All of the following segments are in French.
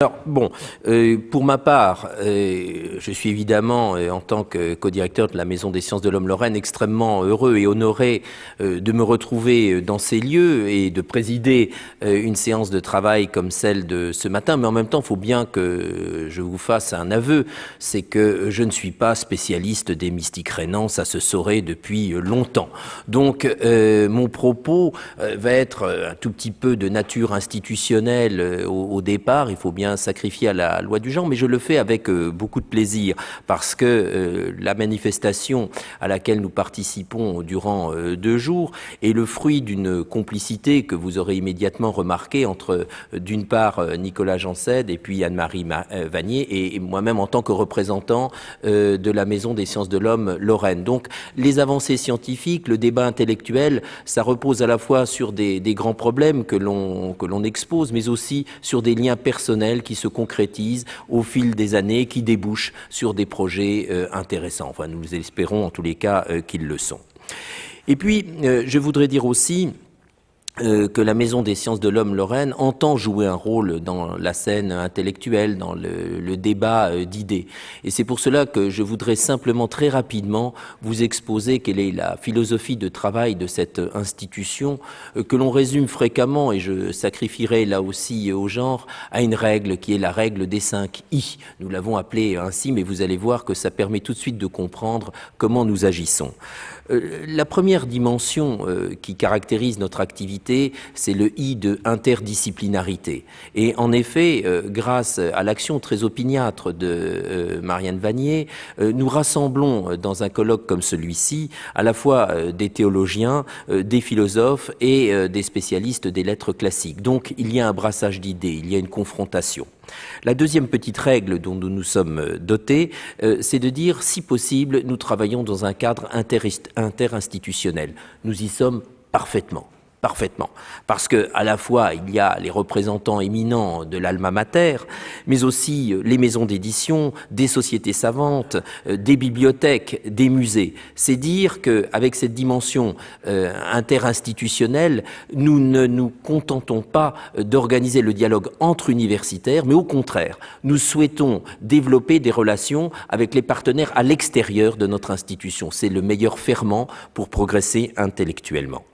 Alors, bon, pour ma part, je suis évidemment, en tant que co-directeur de la Maison des Sciences de l'Homme Lorraine, extrêmement heureux et honoré de me retrouver dans ces lieux et de présider une séance de travail comme celle de ce matin. Mais en même temps, il faut bien que je vous fasse un aveu, c'est que je ne suis pas spécialiste des mystiques rénans, ça se saurait depuis longtemps. Donc, mon propos va être un tout petit peu de nature institutionnelle au départ, il faut bien sacrifié à la loi du genre, mais je le fais avec beaucoup de plaisir parce que la manifestation à laquelle nous participons durant 2 jours est le fruit d'une complicité que vous aurez immédiatement remarqué entre d'une part Nicolas Janssède et puis Anne-Marie Vanier et moi-même en tant que représentant de la Maison des Sciences de l'Homme Lorraine. Donc les avancées scientifiques, le débat intellectuel, ça repose à la fois sur des grands problèmes que l'on expose, mais aussi sur des liens personnels qui se concrétisent au fil des années, qui débouchent sur des projets intéressants. Enfin, nous espérons en tous les cas qu'ils le sont. Et puis, je voudrais dire aussi que la Maison des Sciences de l'Homme Lorraine entend jouer un rôle dans la scène intellectuelle, dans le débat d'idées. Et c'est pour cela que je voudrais simplement très rapidement vous exposer quelle est la philosophie de travail de cette institution que l'on résume fréquemment, et je sacrifierai là aussi au genre, à une règle qui est la règle des 5 I. Nous l'avons appelée ainsi, mais vous allez voir que ça permet tout de suite de comprendre comment nous agissons. La première dimension qui caractérise notre activité, c'est le I de interdisciplinarité. Et en effet, grâce à l'action très opiniâtre de Marianne Vanier, nous rassemblons dans un colloque comme celui-ci à la fois des théologiens, des philosophes et des spécialistes des lettres classiques. Donc il y a un brassage d'idées, il y a une confrontation. La deuxième petite règle dont nous nous sommes dotés, c'est de dire, si possible, nous travaillons dans un cadre interinstitutionnel. Nous y sommes parfaitement. Parce que à la fois il y a les représentants éminents de l'alma mater, mais aussi les maisons d'édition, des sociétés savantes, des bibliothèques, des musées. C'est dire qu'avec cette dimension interinstitutionnelle, nous ne nous contentons pas d'organiser le dialogue entre universitaires, mais au contraire, nous souhaitons développer des relations avec les partenaires à l'extérieur de notre institution. C'est le meilleur ferment pour progresser intellectuellement.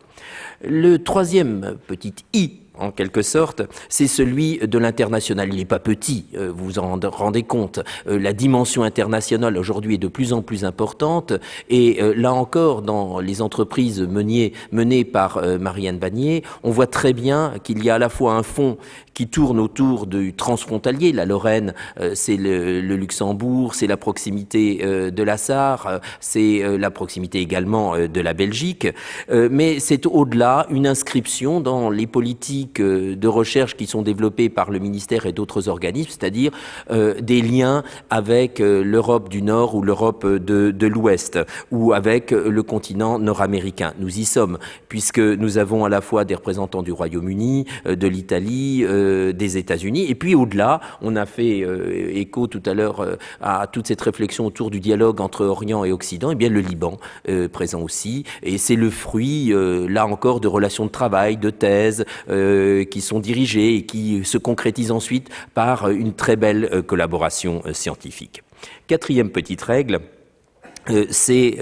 Le troisième petit I, en quelque sorte, c'est celui de l'international. Il n'est pas petit, vous vous en rendez compte. La dimension internationale aujourd'hui est de plus en plus importante et là encore, dans les entreprises menées par Marianne Vanier, on voit très bien qu'il y a à la fois un fonds qui tourne autour du transfrontalier. La Lorraine, c'est le Luxembourg, c'est la proximité de la Sarre, c'est la proximité également de la Belgique, mais c'est au-delà une inscription dans les politiques de recherche qui sont développées par le ministère et d'autres organismes, c'est-à-dire des liens avec l'Europe du Nord ou l'Europe de l'Ouest, ou avec le continent nord-américain. Nous y sommes, puisque nous avons à la fois des représentants du Royaume-Uni, de l'Italie, des États-Unis, et puis au-delà, on a fait écho tout à l'heure à toute cette réflexion autour du dialogue entre Orient et Occident, et bien le Liban présent aussi, et c'est le fruit, là encore, de relations de travail, de thèses, qui sont dirigées et qui se concrétisent ensuite par une très belle collaboration scientifique. Quatrième petite règle, c'est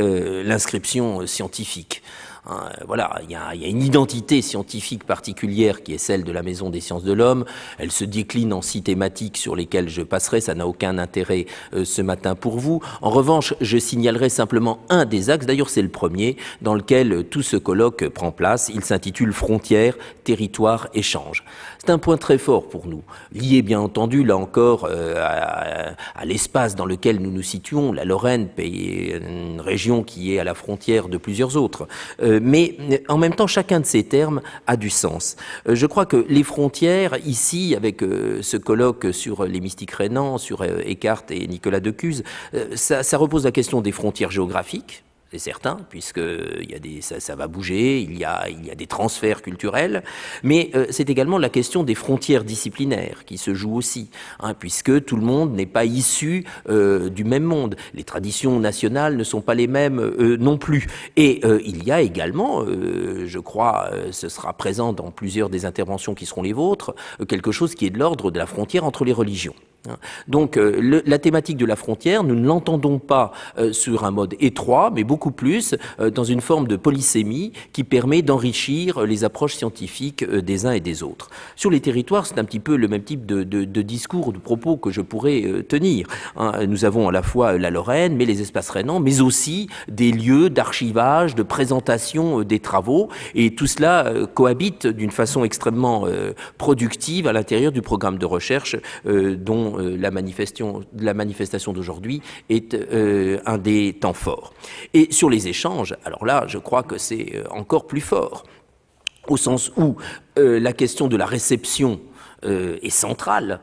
l'inscription scientifique. Voilà, il y a une identité scientifique particulière qui est celle de la Maison des Sciences de l'Homme. Elle se décline en 6 thématiques sur lesquelles je passerai, ça n'a aucun intérêt ce matin pour vous. En revanche, je signalerai simplement un des axes, d'ailleurs c'est le premier, dans lequel tout ce colloque prend place. Il s'intitule Frontières, territoire, échange. C'est un point très fort pour nous, lié bien entendu, là encore, à l'espace dans lequel nous nous situons. La Lorraine, une région qui est à la frontière de plusieurs autres. Mais en même temps, chacun de ces termes a du sens. Je crois que les frontières, ici, avec ce colloque sur les mystiques rénans, sur Eckhart et Nicolas Decuzes, ça repose la question des frontières géographiques. c'est certain, puisque ça va bouger, il y a des transferts culturels, mais c'est également la question des frontières disciplinaires qui se joue aussi, puisque tout le monde n'est pas issu du même monde. Les traditions nationales ne sont pas les mêmes non plus. Et il y a également, je crois, ce sera présent dans plusieurs des interventions qui seront les vôtres, quelque chose qui est de l'ordre de la frontière entre les religions. Donc la thématique de la frontière, nous ne l'entendons pas sur un mode étroit, mais beaucoup plus dans une forme de polysémie qui permet d'enrichir les approches scientifiques des uns et des autres. Sur les territoires, c'est un petit peu le même type de discours ou de propos que je pourrais tenir. Nous avons à la fois la Lorraine, mais les espaces rhénans, mais aussi des lieux d'archivage, de présentation des travaux, et tout cela cohabite d'une façon extrêmement productive à l'intérieur du programme de recherche dont la manifestation d'aujourd'hui est un des temps forts. Et sur les échanges, alors là, je crois que c'est encore plus fort, au sens où la question de la réception est centrale.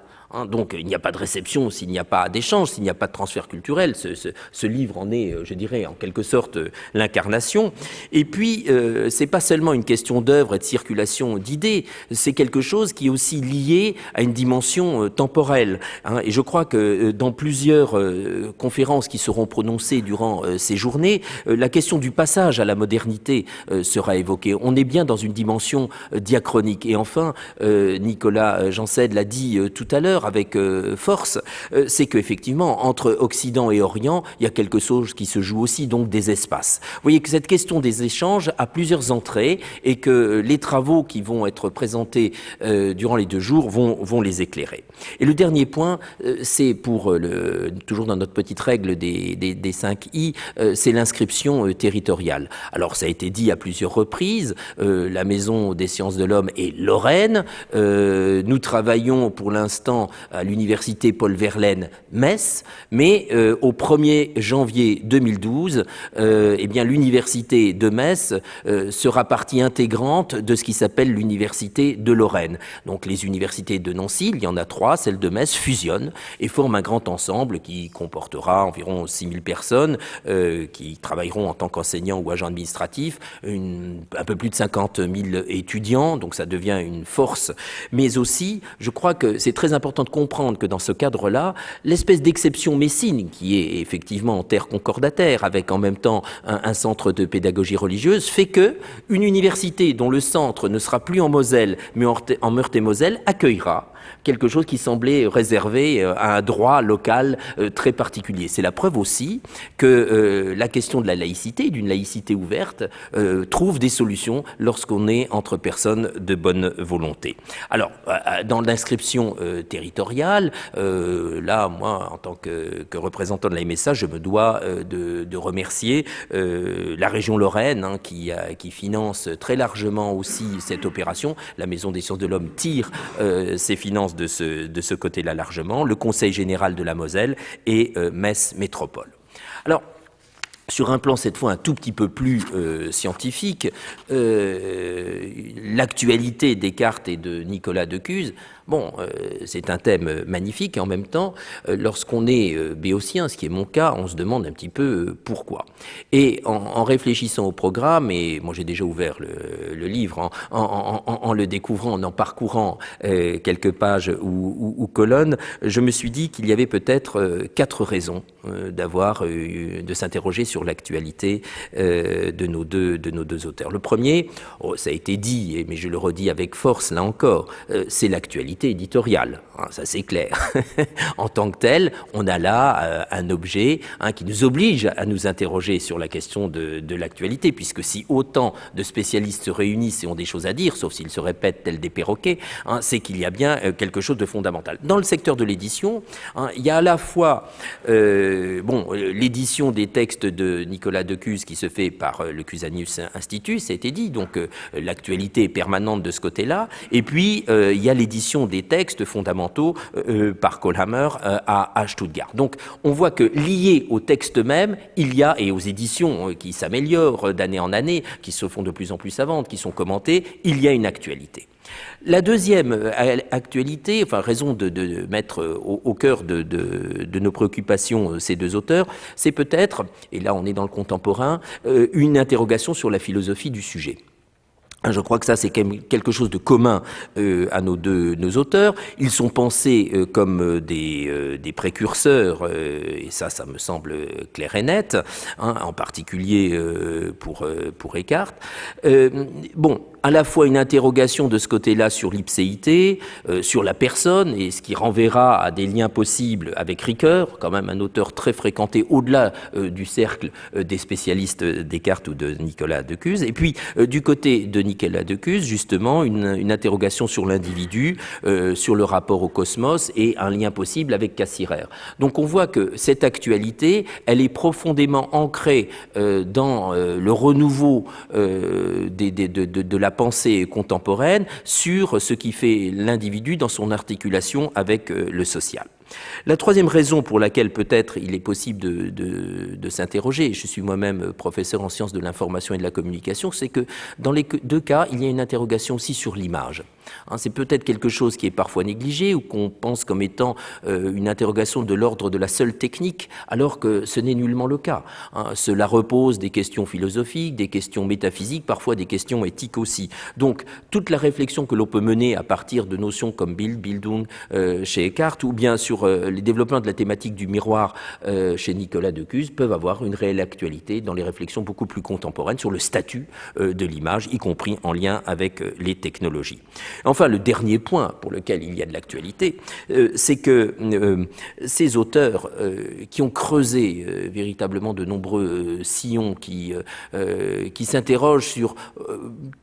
Donc il n'y a pas de réception s'il n'y a pas d'échange, s'il n'y a pas de transfert culturel. Ce livre en est, je dirais, en quelque sorte l'incarnation. Et puis, c'est pas seulement une question d'œuvre et de circulation d'idées, c'est quelque chose qui est aussi lié à une dimension temporelle. Et je crois que dans plusieurs conférences qui seront prononcées durant ces journées, la question du passage à la modernité sera évoquée. On est bien dans une dimension diachronique. Et enfin, Nicolas Janssède l'a dit tout à l'heure, avec force, c'est qu'effectivement, entre Occident et Orient, il y a quelque chose qui se joue aussi, donc des espaces. Vous voyez que cette question des échanges a plusieurs entrées et que les travaux qui vont être présentés durant les 2 jours vont les éclairer. Et le dernier point, c'est toujours dans notre petite règle des 5 I, c'est l'inscription territoriale. Alors, ça a été dit à plusieurs reprises, la Maison des sciences de l'homme est lorraine, nous travaillons pour l'instant à l'université Paul Verlaine Metz, mais au 1er janvier 2012, eh bien l'université de Metz sera partie intégrante de ce qui s'appelle l'université de Lorraine. Donc les universités de Nancy, il y en a 3, celle de Metz fusionnent et forment un grand ensemble qui comportera environ 6000 personnes qui travailleront en tant qu'enseignants ou agents administratifs, un peu plus de 50 000 étudiants, donc ça devient une force. Mais aussi, je crois que c'est très important de comprendre que dans ce cadre-là, l'espèce d'exception messine, qui est effectivement en terre concordataire, avec en même temps un centre de pédagogie religieuse, fait que une université dont le centre ne sera plus en Moselle, mais en Meurthe-et-Moselle, accueillera quelque chose qui semblait réservé à un droit local très particulier. C'est la preuve aussi que la question de la laïcité, d'une laïcité ouverte, trouve des solutions lorsqu'on est entre personnes de bonne volonté. Alors, dans l'inscription territoriale, là, moi, en tant que représentant de la MSA, je me dois de remercier la région Lorraine qui finance très largement aussi cette opération. La Maison des sciences de l'homme tire ses finances de ce côté-là largement, le Conseil général de la Moselle et Metz Métropole. Alors, sur un plan cette fois un tout petit peu plus scientifique, l'actualité de Descartes et de Nicolas Decuzes, c'est un thème magnifique et en même temps, lorsqu'on est béotien, ce qui est mon cas, on se demande un petit peu pourquoi. Et en réfléchissant au programme, et moi j'ai déjà ouvert le livre en le découvrant, en parcourant quelques pages ou colonnes, je me suis dit qu'il y avait peut-être 4 raisons de s'interroger sur l'actualité de nos deux auteurs. Le premier, ça a été dit, mais je le redis avec force là encore, c'est l'actualité éditoriale, ça c'est clair. En tant que tel, on a là un objet qui nous oblige à nous interroger sur la question de l'actualité, puisque si autant de spécialistes se réunissent et ont des choses à dire, sauf s'ils se répètent tels des perroquets, c'est qu'il y a bien quelque chose de fondamental. Dans le secteur de l'édition, il y a à la fois l'édition des textes de Nicolas Decuzes qui se fait par le Cusanus Institut, ça a été dit, donc l'actualité est permanente de ce côté-là, et puis il y a l'édition des textes fondamentaux par Kohlhammer à Stuttgart. Donc on voit que lié au texte même, il y a, et aux éditions qui s'améliorent d'année en année, qui se font de plus en plus savantes, qui sont commentées, il y a une actualité. La deuxième actualité, enfin raison de mettre au cœur de nos préoccupations ces deux auteurs, c'est peut-être, et là on est dans le contemporain, une interrogation sur la philosophie du sujet. Je crois que ça, c'est quelque chose de commun à nos auteurs. Ils sont pensés comme des précurseurs, et ça me semble clair et net, hein, en particulier pour Eckhart. Bon, à la fois une interrogation de ce côté-là sur l'ipséité, sur la personne, et ce qui renverra à des liens possibles avec Ricoeur, quand même un auteur très fréquenté au-delà du cercle des spécialistes Descartes ou de Nicolas de Cuse. Et puis, du côté de Nicolas de Cuse, justement, une interrogation sur l'individu, sur le rapport au cosmos et un lien possible avec Cassirer. Donc on voit que cette actualité, elle est profondément ancrée dans le renouveau de la pensée contemporaine sur ce qui fait l'individu dans son articulation avec le social. La troisième raison pour laquelle peut-être il est possible de s'interroger, je suis moi-même professeur en sciences de l'information et de la communication, c'est que dans les deux cas, il y a une interrogation aussi sur l'image. Hein, c'est peut-être quelque chose qui est parfois négligé ou qu'on pense comme étant une interrogation de l'ordre de la seule technique, alors que ce n'est nullement le cas. Hein, cela repose des questions philosophiques, des questions métaphysiques, parfois des questions éthiques aussi. Donc, toute la réflexion que l'on peut mener à partir de notions comme Bildung chez Eckhart, ou bien sur les développements de la thématique du miroir chez Nicolas de Cuse, peuvent avoir une réelle actualité dans les réflexions beaucoup plus contemporaines sur le statut de l'image, y compris en lien avec les technologies. Enfin, le dernier point pour lequel il y a de l'actualité, c'est que ces auteurs qui ont creusé véritablement de nombreux sillons, qui s'interrogent sur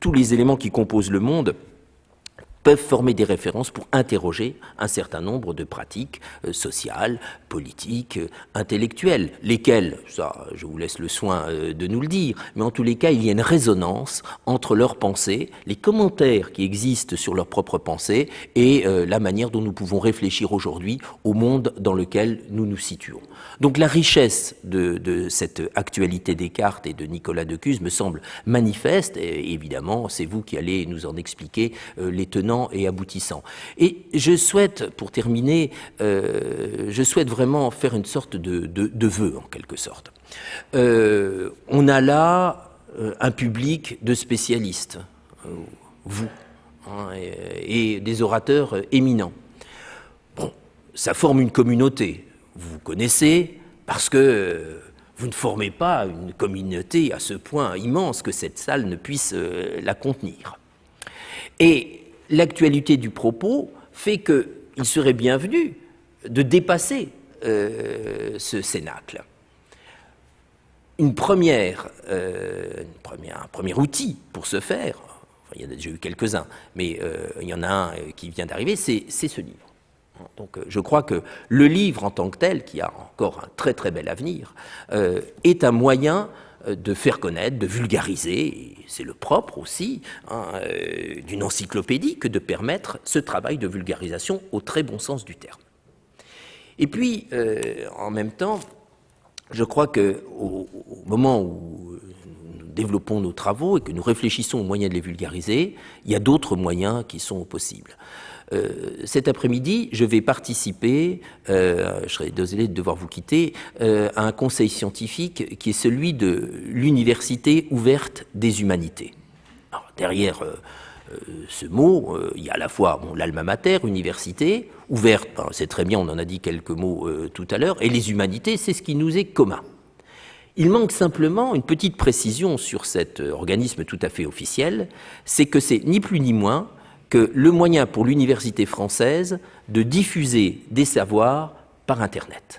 tous les éléments qui composent le monde, peuvent former des références pour interroger un certain nombre de pratiques sociales, politiques, intellectuelles, lesquelles, ça je vous laisse le soin de nous le dire, mais en tous les cas il y a une résonance entre leurs pensées, les commentaires qui existent sur leurs propres pensées et la manière dont nous pouvons réfléchir aujourd'hui au monde dans lequel nous nous situons. Donc la richesse de cette actualité Descartes et de Nicolas de Cuse me semble manifeste, et évidemment c'est vous qui allez nous en expliquer les tenants et aboutissants. Et je souhaite, pour terminer, je souhaite vraiment faire une sorte de vœu, en quelque sorte. On a là un public de spécialistes, vous, hein, et des orateurs éminents. Bon, ça forme une communauté. Vous connaissez, parce que vous ne formez pas une communauté à ce point immense que cette salle ne puisse la contenir. Et l'actualité du propos fait qu'il serait bienvenu de dépasser ce cénacle. Un premier outil pour ce faire, enfin, il y en a déjà eu quelques-uns, mais il y en a un qui vient d'arriver, c'est ce livre. Donc je crois que le livre en tant que tel, qui a encore un très très bel avenir, est un moyen de faire connaître, de vulgariser, et c'est le propre aussi d'une encyclopédie que de permettre ce travail de vulgarisation au très bon sens du terme. Et puis, en même temps, je crois qu'au moment où nous développons nos travaux et que nous réfléchissons aux moyens de les vulgariser, il y a d'autres moyens qui sont possibles. Cet après-midi, je vais participer, je serai désolé de devoir vous quitter, à un conseil scientifique qui est celui de l'Université ouverte des humanités. Alors, derrière ce mot, il y a à la fois l'alma mater, université, ouverte, c'est très bien, on en a dit quelques mots tout à l'heure, et les humanités, c'est ce qui nous est commun. Il manque simplement une petite précision sur cet organisme tout à fait officiel, c'est que c'est ni plus ni moins que le moyen pour l'université française de diffuser des savoirs par Internet.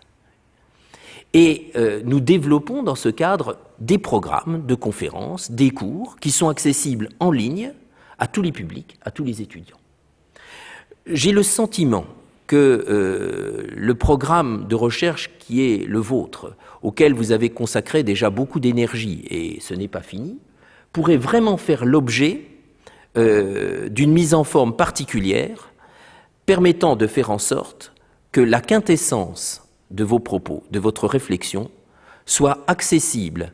Et nous développons dans ce cadre des programmes de conférences, des cours qui sont accessibles en ligne à tous les publics, à tous les étudiants. J'ai le sentiment que le programme de recherche qui est le vôtre, auquel vous avez consacré déjà beaucoup d'énergie, et ce n'est pas fini, pourrait vraiment faire l'objet d'une mise en forme particulière permettant de faire en sorte que la quintessence de vos propos, de votre réflexion, soit accessible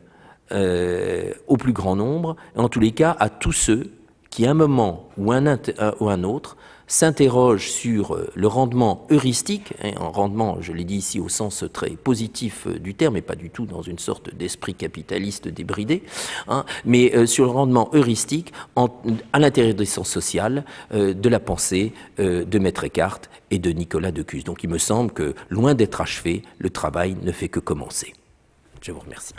au plus grand nombre, et en tous les cas à tous ceux qui, à un moment ou un autre, s'interrogent sur le rendement heuristique, un rendement, je l'ai dit ici au sens très positif du terme, et pas du tout dans une sorte d'esprit capitaliste débridé, mais sur le rendement heuristique à l'intérieur des sciences sociales de la pensée de Maître Eckhart et de Nicolas de Cuse. Donc il me semble que, loin d'être achevé, le travail ne fait que commencer. Je vous remercie.